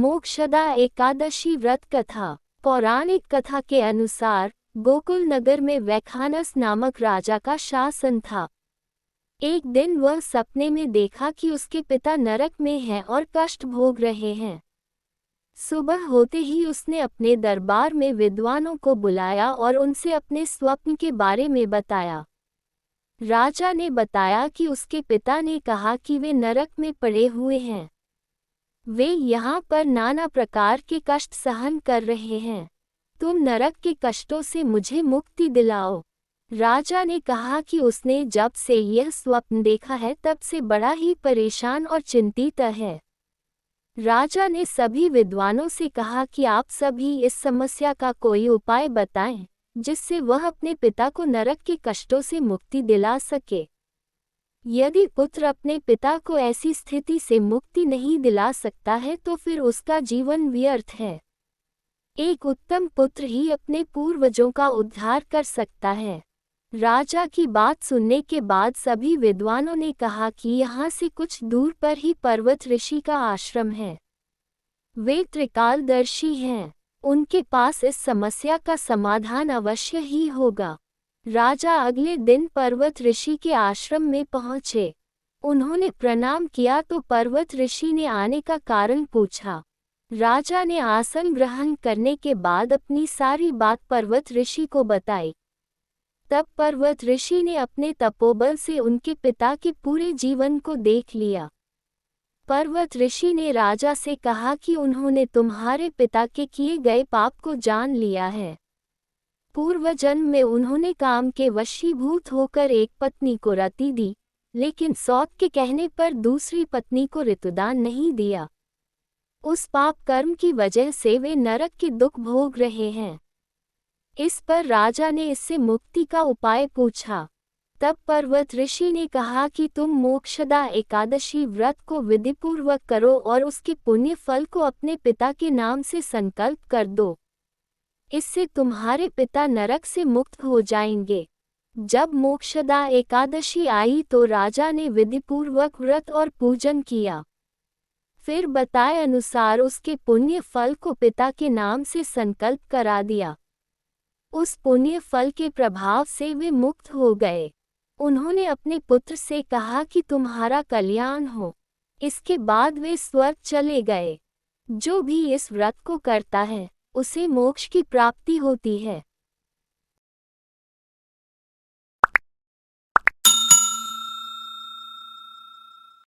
मोक्षदा एकादशी व्रत कथा। पौराणिक कथा के अनुसार गोकुल नगर में वैखानस नामक राजा का शासन था। एक दिन वह सपने में देखा कि उसके पिता नरक में हैं और कष्ट भोग रहे हैं। सुबह होते ही उसने अपने दरबार में विद्वानों को बुलाया और उनसे अपने स्वप्न के बारे में बताया। राजा ने बताया कि उसके पिता ने कहा कि वे नरक में पड़े हुए हैं। वे यहाँ पर नाना प्रकार के कष्ट सहन कर रहे हैं। तुम नरक के कष्टों से मुझे मुक्ति दिलाओ। राजा ने कहा कि उसने जब से यह स्वप्न देखा है तब से बड़ा ही परेशान और चिंतित है। राजा ने सभी विद्वानों से कहा कि आप सभी इस समस्या का कोई उपाय बताएं, जिससे वह अपने पिता को नरक के कष्टों से मुक्ति दिला सके। यदि पुत्र अपने पिता को ऐसी स्थिति से मुक्ति नहीं दिला सकता है तो फिर उसका जीवन व्यर्थ है। एक उत्तम पुत्र ही अपने पूर्वजों का उद्धार कर सकता है। राजा की बात सुनने के बाद सभी विद्वानों ने कहा कि यहाँ से कुछ दूर पर ही पर्वत ऋषि का आश्रम है। वे त्रिकालदर्शी हैं। उनके पास इस समस्या का समाधान अवश्य ही होगा। राजा अगले दिन पर्वत ऋषि के आश्रम में पहुंचे। उन्होंने प्रणाम किया तो पर्वत ऋषि ने आने का कारण पूछा। राजा ने आसन ग्रहण करने के बाद अपनी सारी बात पर्वत ऋषि को बताई। तब पर्वत ऋषि ने अपने तपोबल से उनके पिता के पूरे जीवन को देख लिया। पर्वत ऋषि ने राजा से कहा कि उन्होंने तुम्हारे पिता के किए गए पाप को जान लिया है। पूर्व जन्म में उन्होंने काम के वशीभूत होकर एक पत्नी को रति दी, लेकिन सौत के कहने पर दूसरी पत्नी को ऋतुदान नहीं दिया। उस पाप कर्म की वजह से वे नरक के दुख भोग रहे हैं। इस पर राजा ने इससे मुक्ति का उपाय पूछा। तब पर्वत ऋषि ने कहा कि तुम मोक्षदा एकादशी व्रत को विधिपूर्वक करो और उसके पुण्य फल को अपने पिता के नाम से संकल्प कर दो। इससे तुम्हारे पिता नरक से मुक्त हो जाएंगे। जब मोक्षदा एकादशी आई तो राजा ने विधिपूर्वक व्रत और पूजन किया। फिर बताए अनुसार उसके पुण्य फल को पिता के नाम से संकल्प करा दिया। उस पुण्य फल के प्रभाव से वे मुक्त हो गए। उन्होंने अपने पुत्र से कहा कि तुम्हारा कल्याण हो। इसके बाद वे स्वर्ग चले गए। जो भी इस व्रत को करता है उसे मोक्ष की प्राप्ति होती है।